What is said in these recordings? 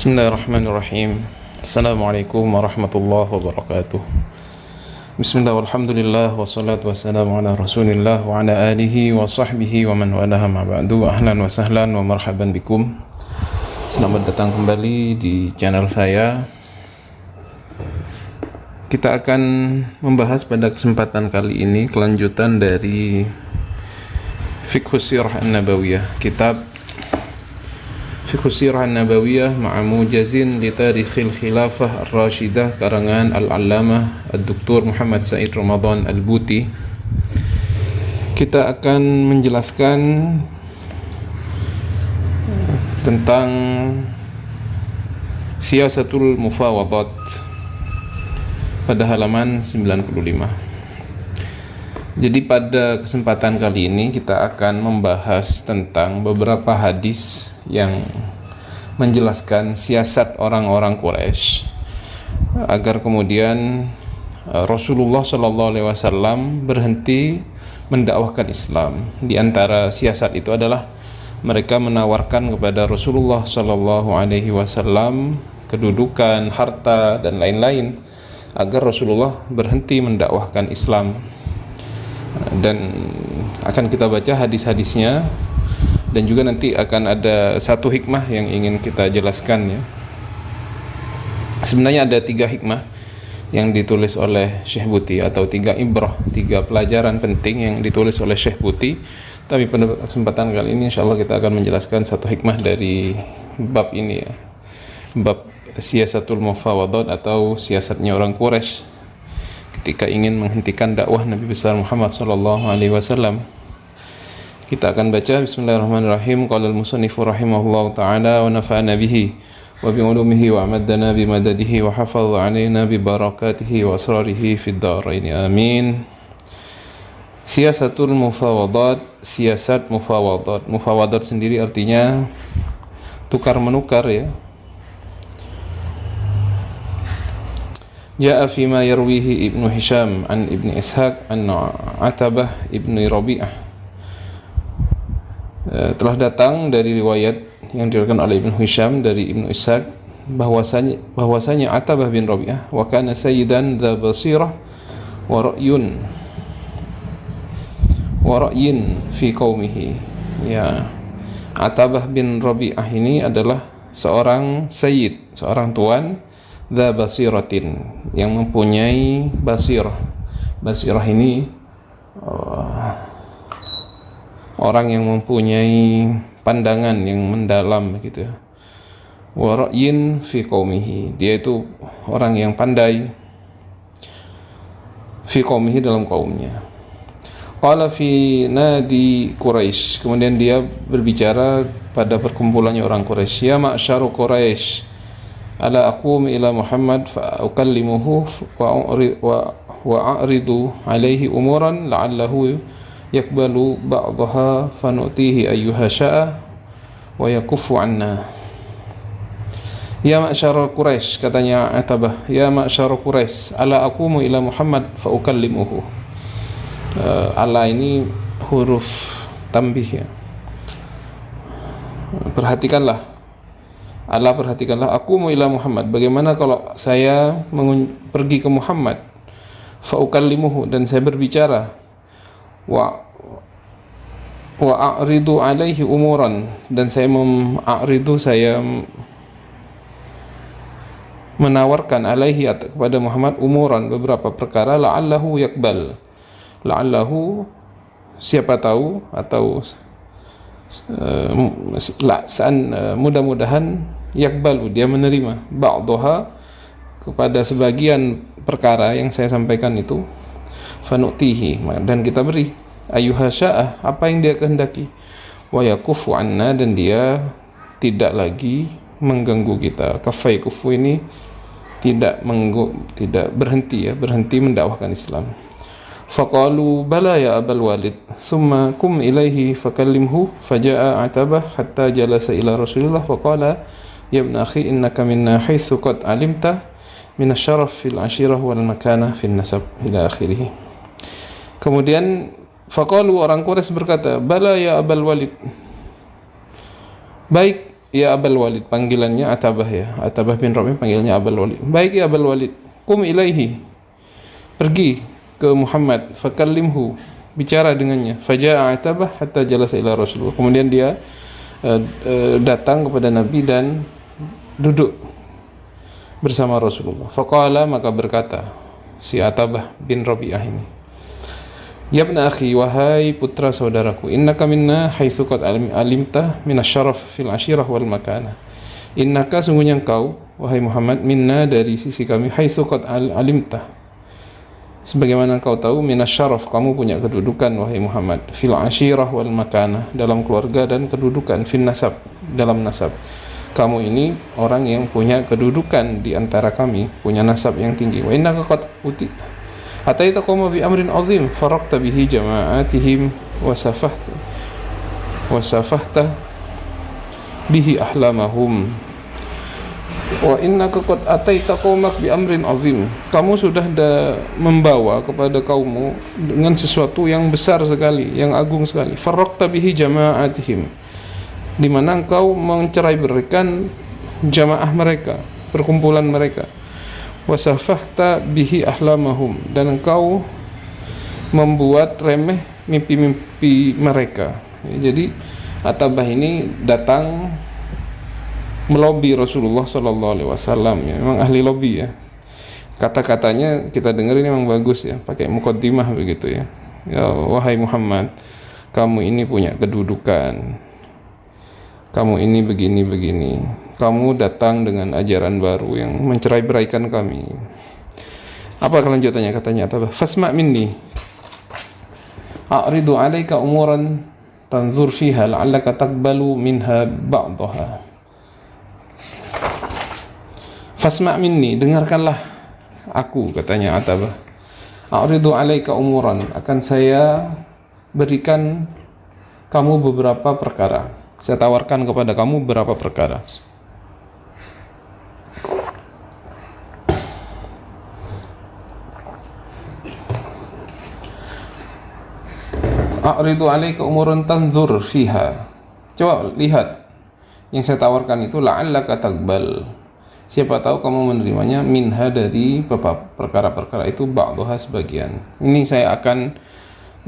Bismillahirrahmanirrahim. Assalamualaikum warahmatullahi wabarakatuh. Bismillah walhamdulillah wassalatu wassalamu ala rasulillah wa ala alihi wa sahbihi wa man walaha ma ba'du. Ahlan wa sahlan wa marhaban bikum. Selamat datang kembali di channel saya. Kita akan membahas pada kesempatan kali ini kelanjutan dari Fiqhus Sirah An-Nabawiyah, kitab Fiqhus Sirah An-Nabawiyah ma'a mujazin li tarikhil khilafah ar-rashidah karangan Al-Allamah Ad-Doktor Muhammad Said Ramadan Al-Buti. Kita akan menjelaskan tentang Siyasatul Mufawadat pada halaman 95. Jadi pada kesempatan kali ini kita akan membahas tentang beberapa hadis yang menjelaskan siasat orang-orang Quraisy agar kemudian Rasulullah SAW berhenti mendakwahkan Islam. Di antara siasat itu adalah mereka menawarkan kepada Rasulullah SAW kedudukan, harta, dan lain-lain agar Rasulullah berhenti mendakwahkan Islam. Dan akan kita baca hadis-hadisnya, dan juga nanti akan ada satu hikmah yang ingin kita jelaskan, ya. Sebenarnya ada 3 hikmah yang ditulis oleh Syekh Buti, atau 3 ibrah, 3 pelajaran penting yang ditulis oleh Syekh Buti. Tapi pada kesempatan kali ini insyaallah kita akan menjelaskan satu hikmah dari bab ini, ya. Bab Siyasatul Mufawadat atau siasatnya orang Quraisy ketika ingin menghentikan dakwah Nabi besar Muhammad SAW. Kita akan baca. Bismillahirrahmanirrahim. Qala al-musannifu rahimahullahu ta'ala wa nafa'ana bihi wa bi'ulumihi wa amaddana bimadadihi wa hafadha 'alaina bi barakatihi wa asrarihi fid dharain. Amin. Siyasatul mufawadat, siasat mufawadat. Mufawadat sendiri artinya tukar menukar, ya. Ja'a fima yarwihi Ibnu Hisham an Ibni Ishaq an Atabah Ibni Rabi'ah. Telah datang dari riwayat yang diriwayatkan oleh Ibnu Hisham dari Ibnu Ishaq bahwasanya Atabah bin Rabi'ah wa kana sayyidan dza basirah wa ra'yin fi qaumihi. Ya, Atabah bin Rabi'ah ini adalah seorang sayyid, seorang tuan, dza basiratin, yang mempunyai basirah. Basirah ini orang yang mempunyai pandangan yang mendalam, gitu. Wa ra'yin fi qaumihi, dia itu orang yang pandai fi qaumihi, dalam kaumnya. Qala fi nadi Quraisy, kemudian dia berbicara pada perkumpulannya orang Quraisy. Ya ma'syaru Quraisy, ala aqum ila Muhammad fa ukallimuhu wa a'ridu alaihi umuran la'allahu yakbalu ba'daha fanu'tihi ayyuha sya'a wa yakuffu anna. Ya ma'syar Quraisy, katanya Atabah, ya ma'syar Quraisy, ala aqumu ila Muhammad fa ukallimuhu. Ala ini huruf tambih, ya. Perhatikanlah, Allah, perhatikanlah, aqumu ila Muhammad, bagaimana kalau saya pergi ke Muhammad, fa ukallimuhu, dan saya berbicara, wa a'ridu alaihi umuran, dan saya saya menawarkan alaihi, kepada Muhammad, umuran, beberapa perkara, la'allahu yakbal, la'allahu, siapa tahu, atau mudah-mudahan, yakbalu, dia menerima, ba'daha, kepada sebagian perkara yang saya sampaikan itu, fanu'tihi, dan kita beri, ayyuha sya'ah, apa yang dia kehendaki, wa yakufu anna, dan dia tidak lagi mengganggu kita. Kafai kufu ini tidak berhenti, ya, berhenti mendakwahkan Islam. Faqalu bala ya abal walid thumma kum ilaihi fakallimhu, faja'a Atabah hatta jalasa ila Rasulillah faqala ya ibn akhi innaka minna haitsu qad alimta min asy-syaraf fil ashirah wal makanah fil nasab ila akhirih. Kemudian faqalu, orang Quraisy berkata, bala ya abal walid, baik Ya Abul Walid, panggilannya Atabah ya. Atabah bin Rabi panggilnya Abul Walid. Baik ya Abul Walid, kum ilaihi, pergi ke Muhammad, fakallimhu, bicara dengannya. Faja'a Atabah hatta jalasa ila Rasulullah. Kemudian dia datang kepada Nabi dan duduk bersama Rasulullah. Faqala, maka berkata si Atabah bin Rabi'ah ini, ya ibna akhi, wahai putra saudaraku, innaka minna haitsu qad alimta minasyaraf fil ashirah wal makana. Innaka, sungguhnya engkau wahai Muhammad, minna, dari sisi kami, haitsu qad alimta, sebagaimana engkau tahu, minasyaraf, kamu punya kedudukan wahai Muhammad, fil ashirah wal makana, dalam keluarga dan kedudukan, fil nasab, dalam nasab. Kamu ini orang yang punya kedudukan di antara kami, punya nasab yang tinggi. Wa innaka qad ataita qauma bi amrin azim faraqta bihi jama'atihim wa safahta bihi ahlamahum. Wa innaka qad ataita qaumak bi amrin azim, kamu sudah membawa kepada kaummu dengan sesuatu yang besar sekali, yang agung sekali. Faraqta bihi jama'atihim, di mana engkau mencerai-beraikan jamaah mereka, perkumpulan mereka. Wasafahta bihi ahlamahum, dan engkau membuat remeh mimpi-mimpi mereka. Jadi Atabah ini datang melobi Rasulullah SAW, ya, memang ahli lobi ya. Kata-katanya kita dengar ini memang bagus ya, pakai muqaddimah begitu ya. Ya wahai Muhammad, kamu ini punya kedudukan, kamu ini begini-begini, kamu datang dengan ajaran baru yang mencerai-beraikan kami. Apa kelanjutannya? Katanya Atabah, fasma' minni a'ridu 'alaika umuran tanzur fiha la'allaka taqbalu minha ba'daha. Fasma' minni, dengarkanlah aku, katanya Atabah. A'ridu 'alaika umuran, akan saya berikan kamu beberapa perkara, saya tawarkan kepada kamu beberapa perkara. A'ridu 'alaika umuran tanzur fiha, coba lihat yang saya tawarkan itu, la'allaka taqbal, siapa tahu kamu menerimanya, minha, dari perkara-perkara itu, ba'daha, sebagian. Ini saya akan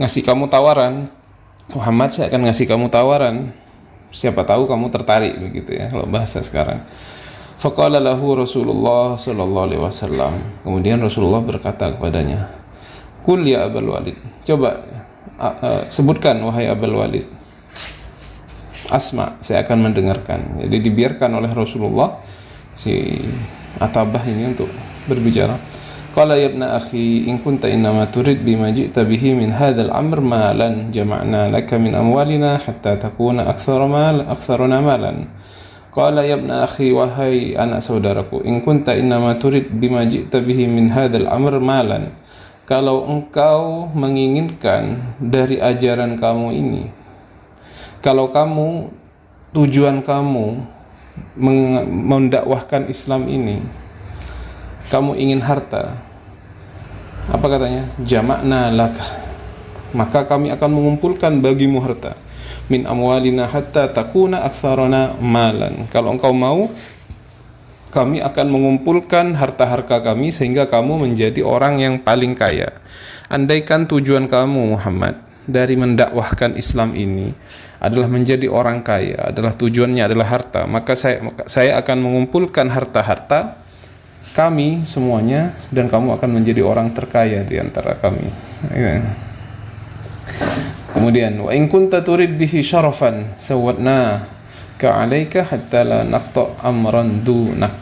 ngasih kamu tawaran Muhammad, saya akan ngasih kamu tawaran, siapa tahu kamu tertarik, begitu ya kalau bahasa sekarang. Faqala lahu Rasulullah sallallahu alaihi wasallam, kemudian Rasulullah berkata kepadanya, qul ya Abul Walid, coba sebutkan wahai Abul Walid, asma, saya akan mendengarkan. Jadi dibiarkan oleh Rasulullah si Atabah ini untuk berbicara. Qala ya ibna akhi, in kunta innama turid bima ji'ta bihi min hadzal amr malan jama'na laka min amwalina hatta takuna aktsaruna malan. Qala ya ibna akhi, wahai anak saudaraku, in kunta innama turid bima ji'ta bihi min hadzal amr malan, kalau engkau menginginkan dari ajaran kamu ini, kalau kamu, tujuan kamu mendakwahkan Islam ini, kamu ingin harta, apa katanya? Jama'na laka, maka kami akan mengumpulkan bagimu harta, min amwalina hatta takuna aktsarana malan. Kalau engkau mau, kami akan mengumpulkan harta-harta kami sehingga kamu menjadi orang yang paling kaya. Andaikan tujuan kamu Muhammad dari mendakwahkan Islam ini adalah menjadi orang kaya, adalah tujuannya adalah harta, maka saya akan mengumpulkan harta-harta kami semuanya, dan kamu akan menjadi orang terkaya di antara kami. Kemudian, wa in kunta turid bihi syarafan sawwadna ka'alaika hatta la naqta amran dunak.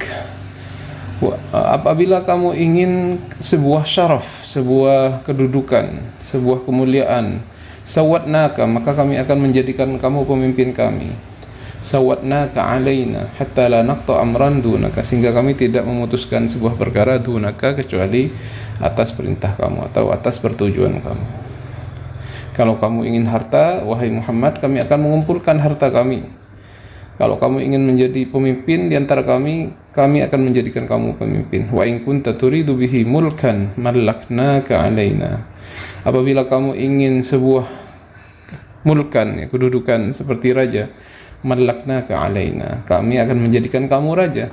Apabila kamu ingin sebuah syaraf, sebuah kedudukan, sebuah kemuliaan, sawwadnaka, maka kami akan menjadikan kamu pemimpin kami. Sawwadnaka alaina hatta la naqta amran dunaka, sehingga kami tidak memutuskan sebuah perkara dunaka kecuali atas perintah kamu atau atas pertujuan kamu. Kalau kamu ingin harta wahai Muhammad, kami akan mengumpulkan harta kami. Kalau kamu ingin menjadi pemimpin di antara kami, kami akan menjadikan kamu pemimpin. Wa in kunta turidu bihi mulkan mallaknaka alaina. Apabila kamu ingin sebuah mulkan, ya, kedudukan seperti raja, mallaknaka alaina, kami akan menjadikan kamu raja.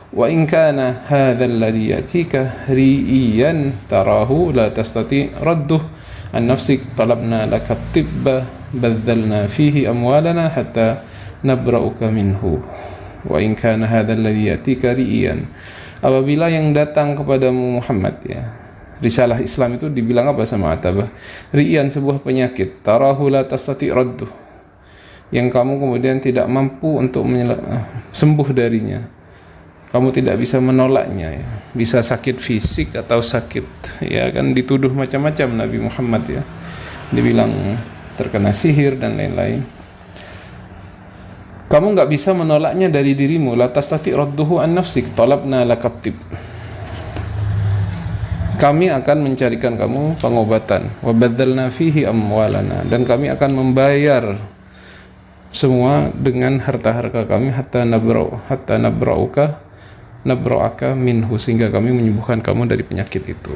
Wa in kana hadzal ladzi yatika riyan tarahu la tastati radduh an nafsik talabna laka tibba badzalna fihi amwalana hatta nabra'uka minhu. Wa in kana hadzal ladzi yatika riyan, apabila yang datang kepadamu Muhammad, ya, risalah Islam itu dibilang apa sama Atabah? Riyan, sebuah penyakit, tarahu la tastati radduh, yang kamu kemudian tidak mampu untuk sembuh darinya, kamu tidak bisa menolaknya, ya. Bisa sakit fisik atau sakit, ya kan, dituduh macam-macam Nabi Muhammad, ya, dibilang terkena sihir dan lain-lain. Kamu nggak bisa menolaknya dari dirimu. La tastati radduhu an nafsik talabna lakatib, kami akan mencarikan kamu pengobatan. Wa badzalna fihi amwalana, dan kami akan membayar semua dengan harta-harta kami hatta nabra'aka minhu, sehingga kami menyembuhkan kamu dari penyakit itu.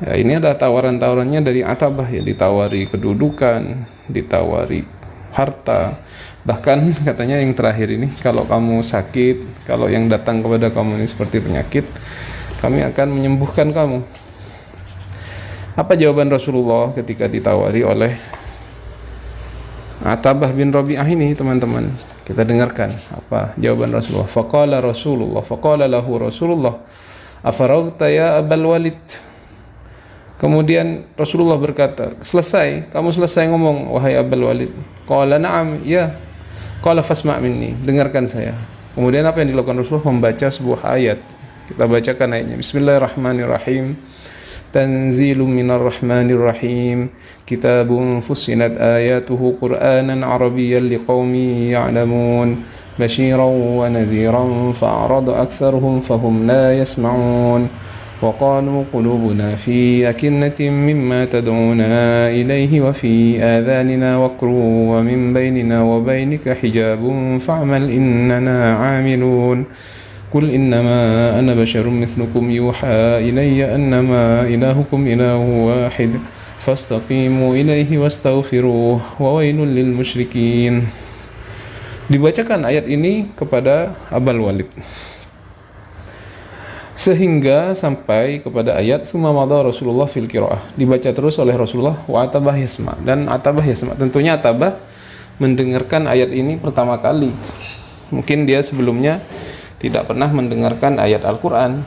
Ya, ini adalah tawaran-tawarannya dari Atabah, ya, ditawari kedudukan, ditawari harta, bahkan katanya yang terakhir ini, kalau kamu sakit, kalau yang datang kepada kamu ini seperti penyakit, kami akan menyembuhkan kamu. Apa jawaban Rasulullah ketika ditawari oleh Atabah bin Rabi'ah ini, teman-teman? Kita dengarkan apa jawaban Rasulullah. Faqala lahu Rasulullah, afaragta ya Abal Walid. Kemudian Rasulullah berkata, kamu selesai ngomong wahai Abal Walid? Qala na'am, ya. Qala fasma' minni, dengarkan saya. Kemudian apa yang dilakukan Rasulullah? Membaca sebuah ayat. Kita bacakan ayatnya. Bismillahirrahmanirrahim. Tanzilum minar rahmanir rahim, kitabun fussilat ayatuhu qur'anan arabiyyan liqaumin ya'lamun, basyiran wa nadhiran fa'arada aktsaruhum fahum la yasma'un, wa qalu qulubuna fi akinnatin mimma tad'una ilayhi wa fi adhanina waqrun wa min bainina wa bainika hijabun fa'mal innana 'amilun. Qul innama ana basyarum mithlukum yuha ilayya annama ilahukum ilahu wahid fastaqimu ilaihi wastaghfiruh wa wailul lil musyrikin. Dibacakan ayat ini kepada Abal Walid sehingga sampai kepada ayat summa madha Rasulullah fil qiraah, dibaca terus oleh Rasulullah, wa Atabah yasma, dan Atabah yasma. Tentunya Atabah mendengarkan ayat ini pertama kali. Mungkin dia sebelumnya tidak pernah mendengarkan ayat Al-Quran.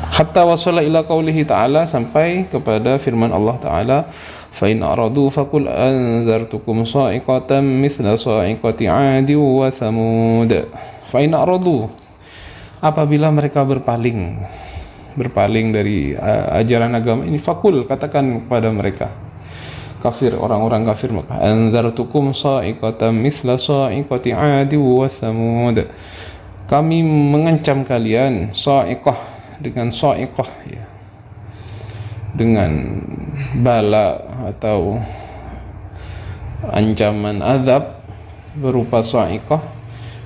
Hatta wasala ila qawlihi ta'ala, sampai kepada firman Allah Ta'ala, fa in aradu faqul anzartukum sa'iqatan mithla sa'iqati 'adi wa thamud. Fa in aradu, apabila mereka berpaling dari ajaran agama ini, faqul, katakan kepada mereka kafir, orang-orang kafir Mekah, anzartukum sa'iqatan mithla sa'iqati 'adi wa thamud, kami mengancam kalian sa'iqah, dengan sa'iqah, ya, dengan bala atau ancaman azab berupa sa'iqah,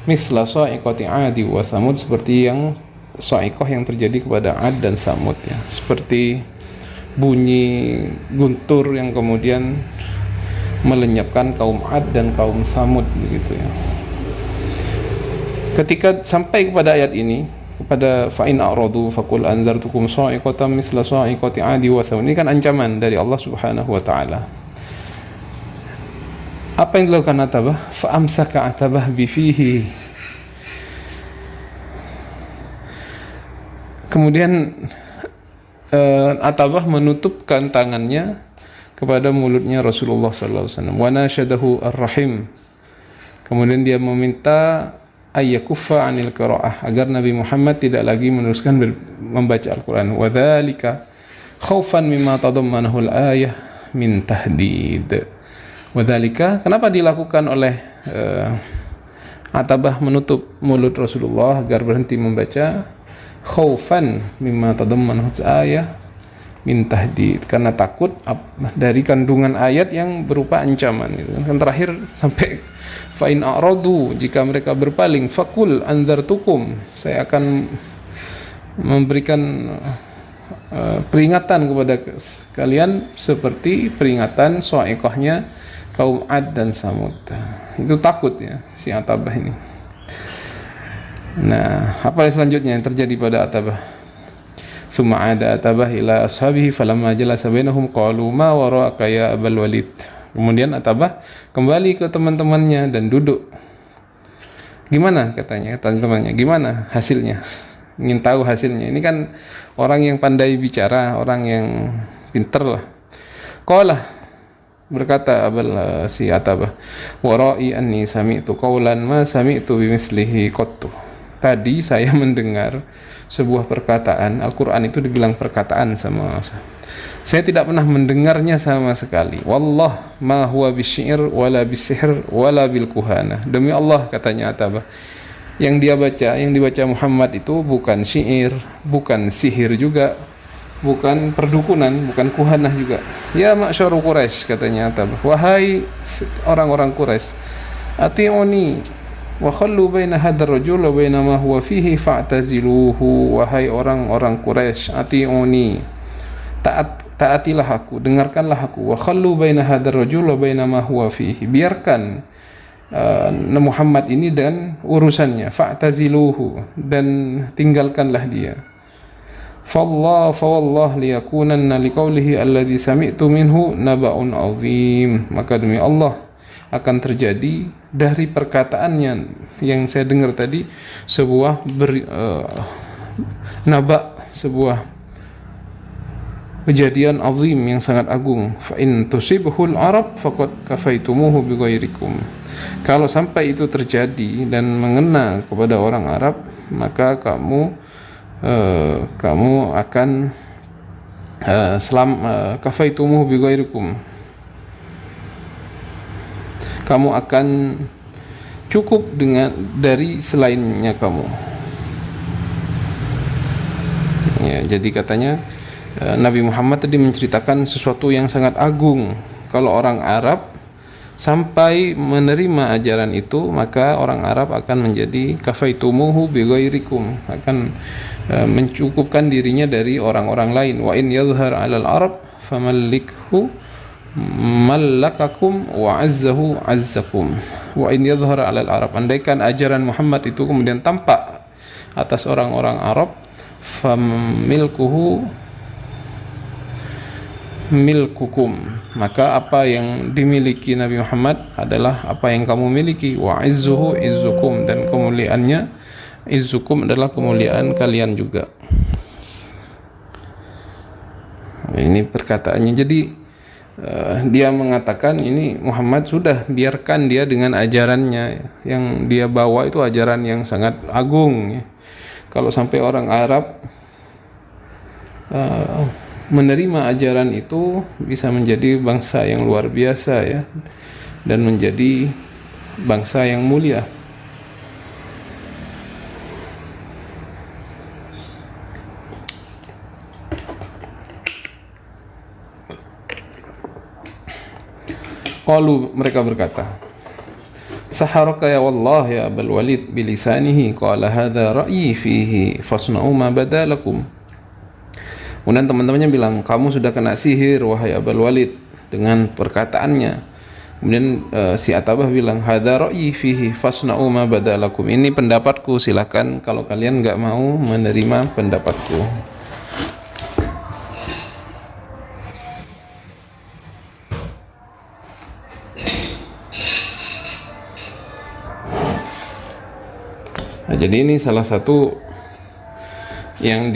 mithla sa'iqati 'adi wa thamud, seperti yang sa'iqah yang terjadi kepada 'Ad dan Samud, ya, seperti bunyi guntur yang kemudian melenyapkan kaum 'Ad dan kaum Samud, begitu, ya. Ketika sampai kepada ayat ini, kepada fa in a'radu faqul anzartukum sa'iqatan mithla sa'iqati 'adi wa thamud, ini kan ancaman dari Allah Subhanahu wa taala. Apa yang dilakukan Atabah? Fa amsaka Atabah bi fihi, kemudian Atabah menutupkan tangannya kepada mulutnya Rasulullah sallallahu alaihi wasallam. Wa nasyadahu ar-rahim, kemudian dia meminta ayyakuffa 'anil qira'ah, agar Nabi Muhammad tidak lagi meneruskan membaca Al-Qur'an. Wa dzalika khaufan mimma tadammanahu al-ayah min tahdid. Wa dzalika, kenapa dilakukan oleh Atabah menutup mulut Rasulullah agar berhenti membaca? Khaufan mimma tadammanahu al-ayah min tahdid, karena takut dari kandungan ayat yang berupa ancaman, gitu kan. Terakhir sampai fa in a'radu, jika mereka berpaling, faqul anzartukum, saya akan memberikan peringatan kepada kalian seperti peringatan sa'iqahnya kaum Ad dan Samud. Itu takut ya si Atabah ini. Nah, apa yang selanjutnya yang terjadi pada Atabah? Summa ada Atabah ila ashabihi falamma jalasa bainahum qalu ma wara'aka ya Abul Walid. Kemudian Atabah kembali ke teman-temannya dan duduk. Gimana katanya teman-temannya? Gimana hasilnya? Ingin tahu hasilnya. Ini kan orang yang pandai bicara, orang yang pinter lah. Qala, berkata si Atabah, wara'i anni sami'tu qawlan ma sami'tu bimithlihi qattu. Tadi saya mendengar sebuah perkataan, Al-Quran itu dibilang perkataan sama saya tidak pernah mendengarnya sama sekali. Wallah ma huwa bisyi'r wala bisihr wala bil kuhana. Demi Allah katanya Atabah, yang dibaca Muhammad itu bukan syair, bukan sihir juga, bukan perdukunan, bukan kuhanah juga. Ya ma'syaru Quraisy katanya Atabah, wahai orang-orang Quraisy, ati'uni wa khallu baina hadzal rajul wa baina ma huwa fihi fa'taziluhu. Wahai orang-orang Quraisy, ati'uni, taatilah aku, dengarkanlah aku. Wa khallu baina hadzal rajul wa baina ma huwa fihi, biarkan Muhammad ini dan urusannya, fa'taziluhu, dan tinggalkanlah dia. Fawallah liyakunanna liqaulihi alladhi sami'tu minhu naba'un azim. Maka demi Allah akan terjadi dari perkataannya yang saya dengar tadi sebuah naba, sebuah kejadian azim yang sangat agung. Fa in tusibhul arab faqad kafaitumuhu bighairikum. Kalau sampai itu terjadi dan mengena kepada orang Arab, maka kamu akan kafaitumuhu bighairikum. Kamu akan cukup dengan dari selainnya kamu. Ya, jadi katanya Nabi Muhammad tadi menceritakan sesuatu yang sangat agung. Kalau orang Arab sampai menerima ajaran itu, maka orang Arab akan menjadi kafaitumuhu bighairikum, akan mencukupkan dirinya dari orang-orang lain. Wa in yadhhar 'alal Arab famallikhu mallakakum wa 'azzahu 'azzakum. Wa in yadhhar 'alal Arab, andaikan ajaran Muhammad itu kemudian tampak atas orang-orang Arab, familkuhu milkukum, maka apa yang dimiliki Nabi Muhammad adalah apa yang kamu miliki. Wa izzuhu izzukum, dan kemuliaannya izzukum adalah kemuliaan kalian juga. Ini perkataannya. Jadi dia mengatakan ini Muhammad sudah, biarkan dia dengan ajarannya yang dia bawa itu ajaran yang sangat agung. Kalau sampai orang Arab menerima ajaran itu, bisa menjadi bangsa yang luar biasa ya, dan menjadi bangsa yang mulia. Qalu, mereka berkata, saharaka ya wallah ya Abul Walid bilisanihi qala hadza ra'yi fihi fasna'u ma badalakum. Kemudian teman-temannya bilang, kamu sudah kena sihir wahai Abul Walid dengan perkataannya. Kemudian si Atabah bilang, hadza ra'yi fihi fasna'u ma badalakum. Ini pendapatku, silakan kalau kalian enggak mau menerima pendapatku. Nah, jadi ini salah satu yang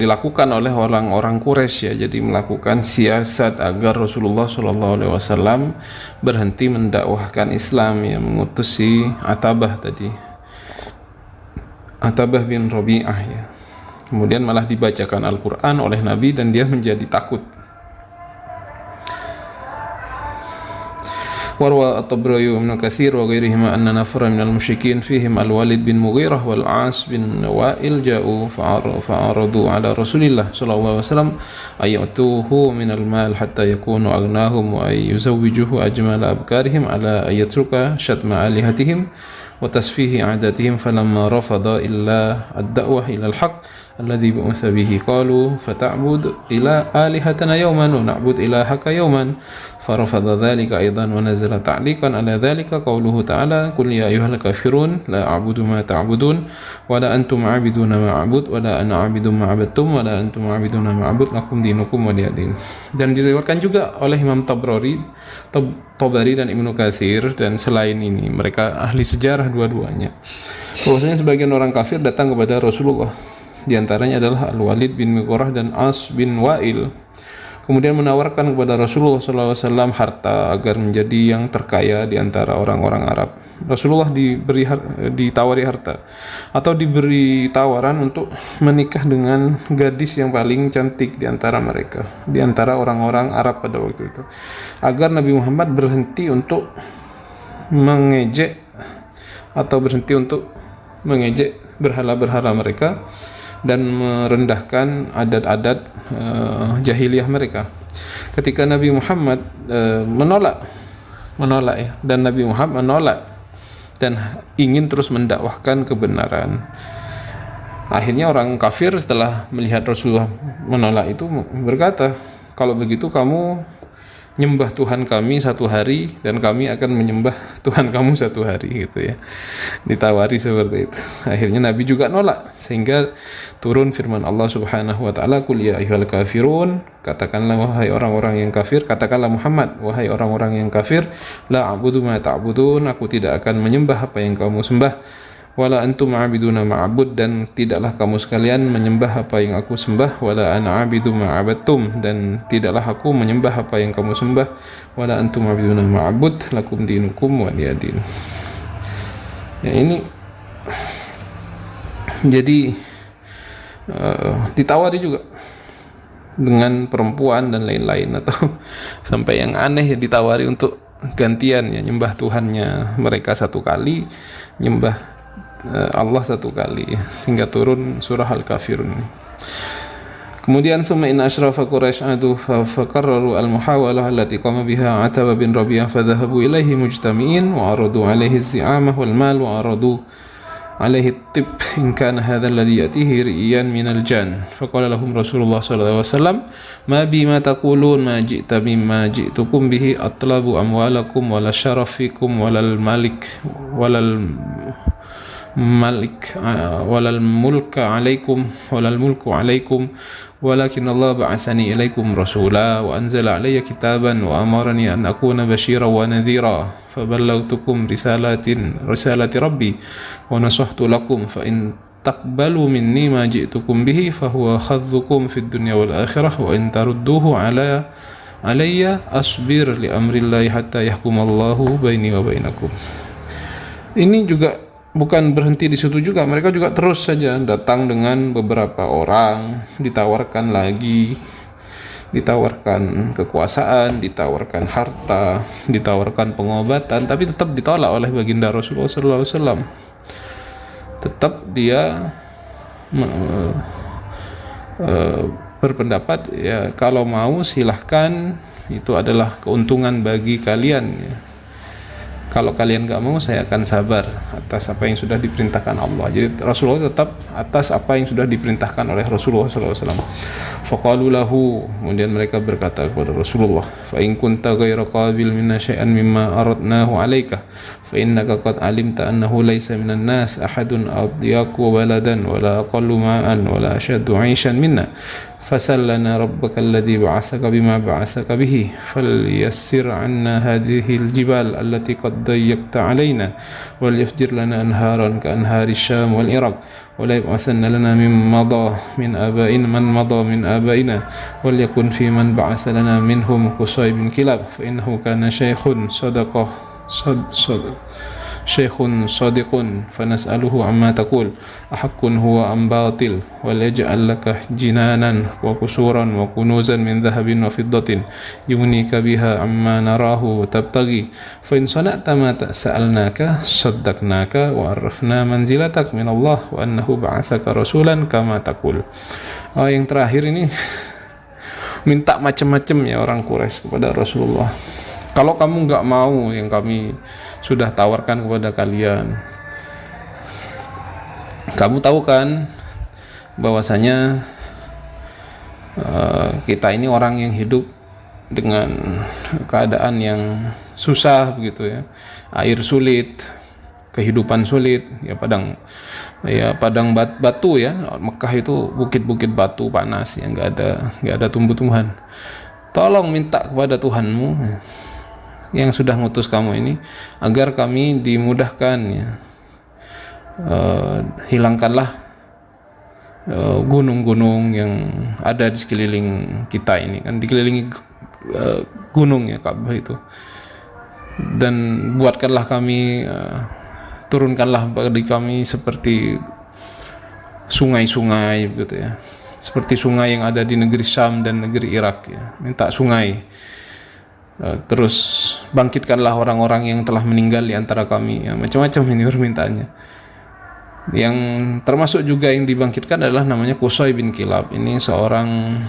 dilakukan oleh orang-orang Quraisy ya. Jadi melakukan siasat agar Rasulullah SAW berhenti mendakwahkan Islam ya, mengutus si Atabah tadi, Atabah bin Rabi'ah ya. Kemudian malah dibacakan Al-Quran oleh Nabi dan dia menjadi takut. Warwa at-Tabrani wa Ibnu Katsir wa ghairihima anna nafran minal musyrikin fihim al-Walid bin Mughirah wal 'As bin Wa'il ja'u fa'aradu 'ala Rasulillah sallallahu alaihi wasallam ayatuhu minal mal hatta yakunu aghnahum wa yuzawwijuhu ajmal abkarihim 'ala ayatruka syatma alihatihim وتصفيه عاداتهم فلما رفض إلا الدعوة إلى الحق الذي بعث به قالوا فتعبد آلهتنا يوما ونعبد إلهك يوما فرفض ذلك أيضا ونزل تعليقا على ذلك قوله تعالى قل يا أيها الكافرون لا أعبد ما تعبدون ولا أنتم عابدون ما أعبد ولا أنا عابد ما عبدتم ولا أنتم عابدون ما أعبد لكم دينكم ولي دين. Dan diriwayatkan juga oleh Imam Tabari dan Ibnu Katsir, dan selain ini mereka ahli sejarah dua-duanya, bahwasanya sebagian orang kafir datang kepada Rasulullah, di antaranya adalah Al-Walid bin Mughirah dan As bin Wa'il, kemudian menawarkan kepada Rasulullah SAW harta agar menjadi yang terkaya di antara orang-orang Arab. Rasulullah ditawari harta atau diberi tawaran untuk menikah dengan gadis yang paling cantik di antara mereka, di antara orang-orang Arab pada waktu itu, agar Nabi Muhammad berhenti untuk mengejek berhala-berhala mereka dan merendahkan adat-adat jahiliyah mereka. Ketika Nabi Muhammad menolak dan Nabi Muhammad menolak dan ingin terus mendakwahkan kebenaran, akhirnya orang kafir setelah melihat Rasulullah menolak itu berkata, kalau begitu kamu nyembah Tuhan kami satu hari dan kami akan menyembah Tuhan kamu satu hari, gitu ya. Ditawari seperti itu. Akhirnya Nabi juga nolak, sehingga turun firman Allah Subhanahu wa taala, "Qul ya ayyuhal kafirun," katakanlah wahai orang-orang yang kafir, katakanlah Muhammad, wahai orang-orang yang kafir, la a'budu ma ta'budun, aku tidak akan menyembah apa yang kamu sembah. Wala antum ma'abiduna ma'abud, dan tidaklah kamu sekalian menyembah apa yang aku sembah. Wala ana abidu ma'abadtum, dan tidaklah aku menyembah apa yang kamu sembah. Wala antum ma'abiduna ma'abud lakum dinukum waliyadin. Ya, ini jadi ditawari juga dengan perempuan dan lain-lain, atau sampai yang aneh ya, ditawari untuk gantian ya, nyembah Tuhannya mereka satu kali, nyembah Allah satu kali, sehingga turun surah Al-Kafirun. Kemudian summa inna asyrafa Quraisy adu fakarraru al-muhawalah allati qama biha Ataba bin Rabi'ah fadhahabu ilaihi mujtami'in wa aradu alaihi az-zi'amah wal mal wa aradu alaihi at-tib in kana hadha alladhi yatihi ri'yan min al-jan faqala lahum Rasulullah sallallahu alaihi wasallam ma bima taqulun ma ji'ta bima ji'tukum bihi atlabu amwalakum wala syarafikum walal malik walal mulku alaikum walakin Allah ba'athani ilaikum rasula wa anzala alayya kitaban wa amarani an akuna basyiran wa nadhira faballaghtukum risalati rabbi wa nasahtu lakum fa in taqbalu minni ma ji'tukum bihi fa huwa khadzukum fid dunya wal akhirah wa in tarudduhu alayya asbir li amrillahi hatta yahkumallahu baini wa bainakum. Ini juga bukan berhenti di situ juga, mereka juga terus saja datang dengan beberapa orang, ditawarkan lagi, ditawarkan kekuasaan, ditawarkan harta, ditawarkan pengobatan, tapi tetap ditolak oleh baginda Rasulullah SAW. Tetap dia berpendapat ya, kalau mau silahkan, itu adalah keuntungan bagi kalian ya. Kalau kalian gak mau, saya akan sabar atas apa yang sudah diperintahkan Allah. Jadi Rasulullah tetap atas apa yang sudah diperintahkan oleh Rasulullah SAW. Faqalu lahu, kemudian mereka berkata kepada Rasulullah, fa in kunta ghayra qabil minna syai'an mimma aradnahu 'alaika fa innaka qad 'alimta annahu laysa minan nas ahadun adyaqu baladan wala aqallu ma'an wala ashaddu 'aishan minna فسل لنا ربك الذي بعثك بما بعثك به فليسر عنا هذه الجبال التي قد ضيقت علينا وليفجر لنا أنهارا كأنهار الشام والعراق ولا يبعثن لنا من مضى من آبائنا وليكن في من بعث لنا منهم قصي بن كلاب فإنه كان شيخ صادق فنسأله عما تقول أحق هو أم باطل وليجعل لك جنانا وقصورا وكنوزا من ذهب وفضة يغنيك بها عما نراه تبتغي فإن صنعت ما سألناك صدقناك وعرفنا منزلتك من الله وأنه بعثك رسولا كما تقول. Yang terakhir ini minta macam-macam ya orang Quraisy kepada Rasulullah. Kalau kamu nggak mau yang kami sudah tawarkan kepada kalian, Kamu tahu kan bahwasanya kita ini orang yang hidup dengan keadaan yang susah begitu ya, air sulit, kehidupan sulit, padang batu ya. Mekah itu bukit-bukit batu panas yang nggak ada tumbuh-tumbuhan. Tolong minta kepada Tuhanmu yang sudah ngutus kamu ini agar kami dimudahkan ya. Hilangkanlah gunung-gunung yang ada di sekeliling kita ini, kan dikelilingi gunung ya Ka'bah itu, dan buatkanlah kami, turunkanlah bagi kami seperti sungai-sungai gitu ya, seperti sungai yang ada di negeri Syam dan negeri Irak ya. Minta sungai. Terus bangkitkanlah orang-orang yang telah meninggal di antara kami ya. Macam-macam ini permintaannya. Yang termasuk juga yang dibangkitkan adalah namanya Qusay bin Kilab. Ini seorang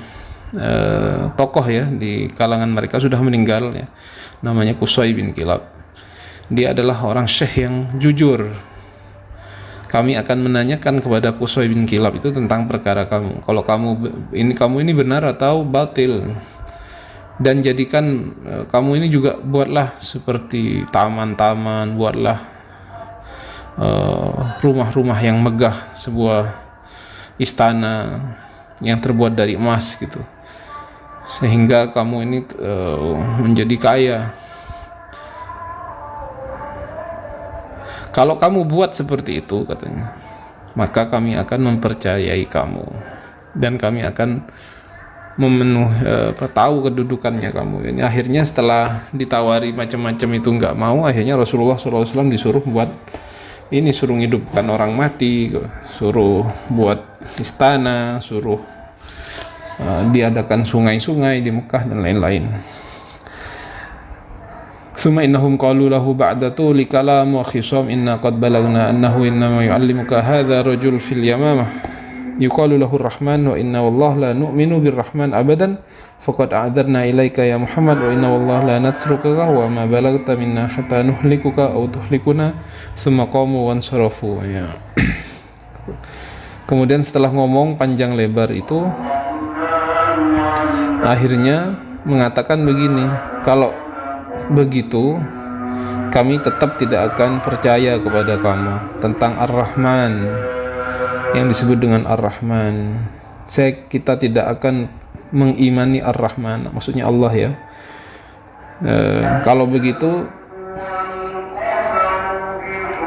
tokoh ya di kalangan mereka, sudah meninggal ya, namanya Qusay bin Kilab. Dia adalah orang syekh yang jujur. Kami akan menanyakan kepada Qusay bin Kilab itu tentang perkara kamu. Kalau kamu ini benar atau batil, dan jadikan kamu ini juga, buatlah seperti taman-taman, buatlah rumah-rumah yang megah, sebuah istana yang terbuat dari emas gitu, sehingga kamu ini menjadi kaya. Kalau kamu buat seperti itu, katanya, maka kami akan mempercayai kamu dan kami akan tahu kedudukannya kamu ini. Akhirnya setelah ditawari macam-macam itu nggak mau, akhirnya Rasulullah SAW disuruh buat ini, suruh hidupkan orang mati, suruh buat istana, suruh diadakan sungai-sungai di Mekah dan lain-lain. Summa innahum qalu lahu ba'da tuli kalam wa khisam inna qad balagna annahu innama yu'allimuka hadha rajul fil yamamah yuqalu lahu ar-rahman wa inna wallahi la nu'minu bir-rahman abadan faqad a'dzarna ilaika ya Muhammad wa inna wallahi la natrukuka wa ma balagta minna hatta nuhlikuka aw tuhlikuna summa qamu wansarafu ya. Kemudian setelah ngomong panjang lebar itu, akhirnya mengatakan begini, kalau begitu kami tetap tidak akan percaya kepada kamu tentang Ar-Rahman, yang disebut dengan Ar-Rahman. Kita tidak akan mengimani Ar-Rahman, maksudnya Allah ya. Kalau begitu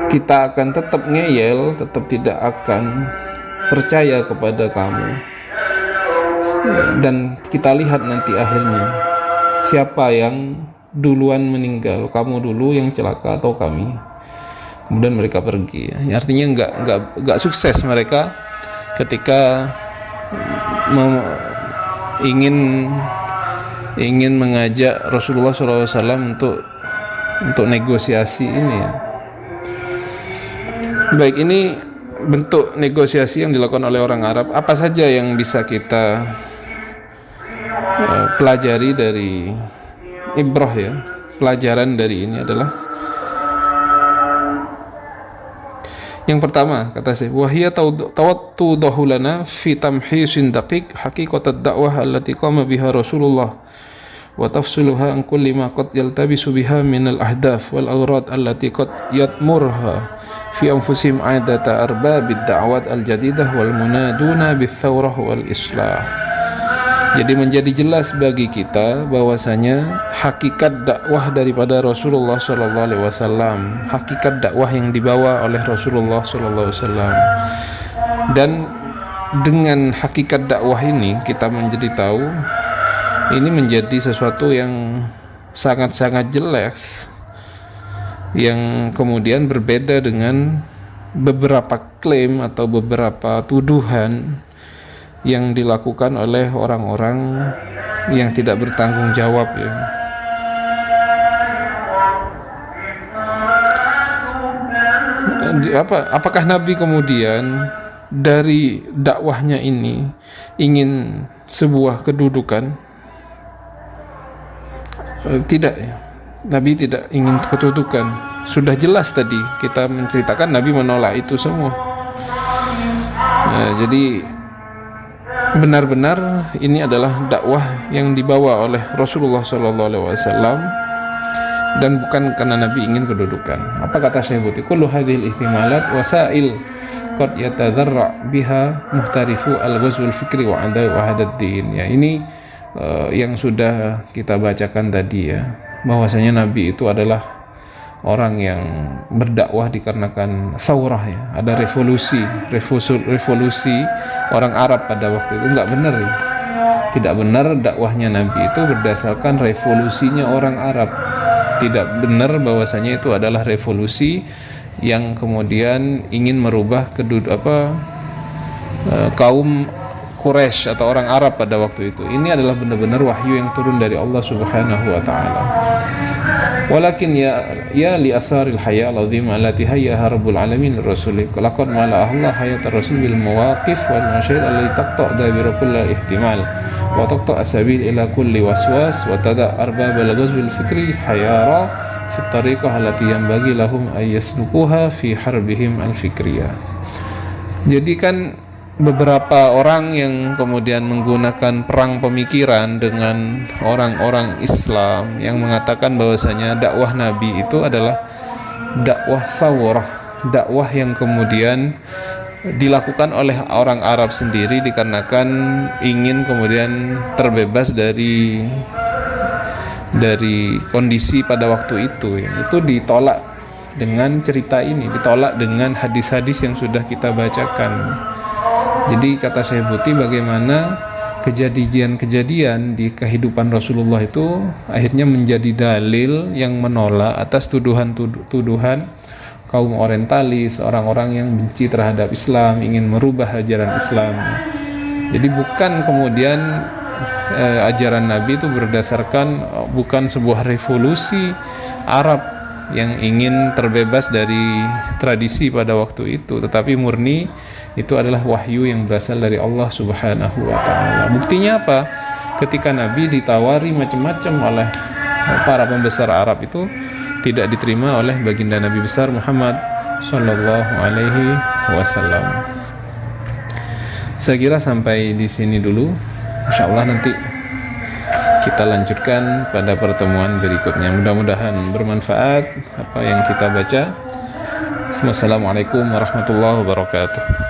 kita akan tetap ngeyel, tetap tidak akan percaya kepada kamu. Dan kita lihat nanti akhirnya siapa yang duluan meninggal, kamu dulu yang celaka atau kami. Kemudian mereka pergi. Artinya enggak sukses mereka ketika ingin mengajak Rasulullah SAW untuk negosiasi ini ya. Baik, ini bentuk negosiasi yang dilakukan oleh orang Arab. Apa saja yang bisa kita pelajari dari ibrah ya, pelajaran dari ini adalah yang pertama, kata saya, wahiyya tawattudahu lana fi tamhisin daqiq haqiqatad da'wah allati qama biha Rasulullah wa tafsiluha an kulli ma qad yaltabisu biha min al-ahdaf wal aghrad allati qad yatmurha fi anfusihim aidata arbabid da'wat al-jadidah wal munaduna bits-thawrah wal islah. Jadi menjadi jelas bagi kita bahwasanya hakikat dakwah daripada Rasulullah SAW, hakikat dakwah yang dibawa oleh Rasulullah SAW. Dan dengan hakikat dakwah ini kita menjadi tahu ini menjadi sesuatu yang sangat-sangat jelas, yang kemudian berbeda dengan beberapa klaim atau beberapa tuduhan yang dilakukan oleh orang-orang yang tidak bertanggung jawab ya. Apakah Nabi kemudian dari dakwahnya ini ingin sebuah kedudukan? Tidak ya. Nabi tidak ingin kedudukan. Sudah jelas tadi kita menceritakan Nabi menolak itu semua. Jadi benar-benar ini adalah dakwah yang dibawa oleh Rasulullah SAW, dan bukan karena Nabi ingin kedudukan. Apa kata Syekh Buti? Kullu hadhil ihtimalat wasail qad yatadarra biha muhtarifu al-ghazwul fikri wa hadad din. Ya, ini yang sudah kita bacakan tadi ya, bahwasanya Nabi itu adalah orang yang berdakwah dikarenakan thawrah ya, ada revolusi orang Arab pada waktu itu. Enggak benar ya. Tidak benar dakwahnya Nabi itu berdasarkan revolusinya orang Arab. Tidak benar bahwasanya itu adalah revolusi yang kemudian ingin merubah kaum Quraisy atau orang Arab pada waktu itu. Ini adalah benar-benar wahyu yang turun dari Allah Subhanahu wa taala. Walakin ya li asaril haya al-azim allati hayyaha rabbul alamin lirrasul laqad mala Allah hayat ar-rasul bil mawaqif wal masyahid allati taqta dabira kulli ihtimal wa taqta asabil ila kulli waswas wa tada arbab al-ghazw al-fikri hayara fi tariqah allati yanbaghi lahum ay yaslukuha fi harbihim al-fikriyah. Jadi kan beberapa orang yang kemudian menggunakan perang pemikiran dengan orang-orang Islam yang mengatakan bahwasanya dakwah Nabi itu adalah dakwah thawrah, dakwah yang kemudian dilakukan oleh orang Arab sendiri dikarenakan ingin kemudian terbebas dari kondisi pada waktu itu. Itu ditolak dengan cerita ini, ditolak dengan hadis-hadis yang sudah kita bacakan. Jadi kata Syekh Buti, bagaimana kejadian-kejadian di kehidupan Rasulullah itu akhirnya menjadi dalil yang menolak atas tuduhan-tuduhan kaum orientalis, orang-orang yang benci terhadap Islam, ingin merubah ajaran Islam. Jadi bukan kemudian ajaran Nabi itu berdasarkan bukan sebuah revolusi Arab yang ingin terbebas dari tradisi pada waktu itu, tetapi murni itu adalah wahyu yang berasal dari Allah Subhanahu wa taala. Buktinya apa? Ketika Nabi ditawari macam-macam oleh para pembesar Arab, itu tidak diterima oleh baginda Nabi besar Muhammad sallallahu alaihi wasallam. Saya kira sampai di sini dulu. Insyaallah nanti kita lanjutkan pada pertemuan berikutnya. Mudah-mudahan bermanfaat apa yang kita baca. Wassalamualaikum warahmatullahi wabarakatuh.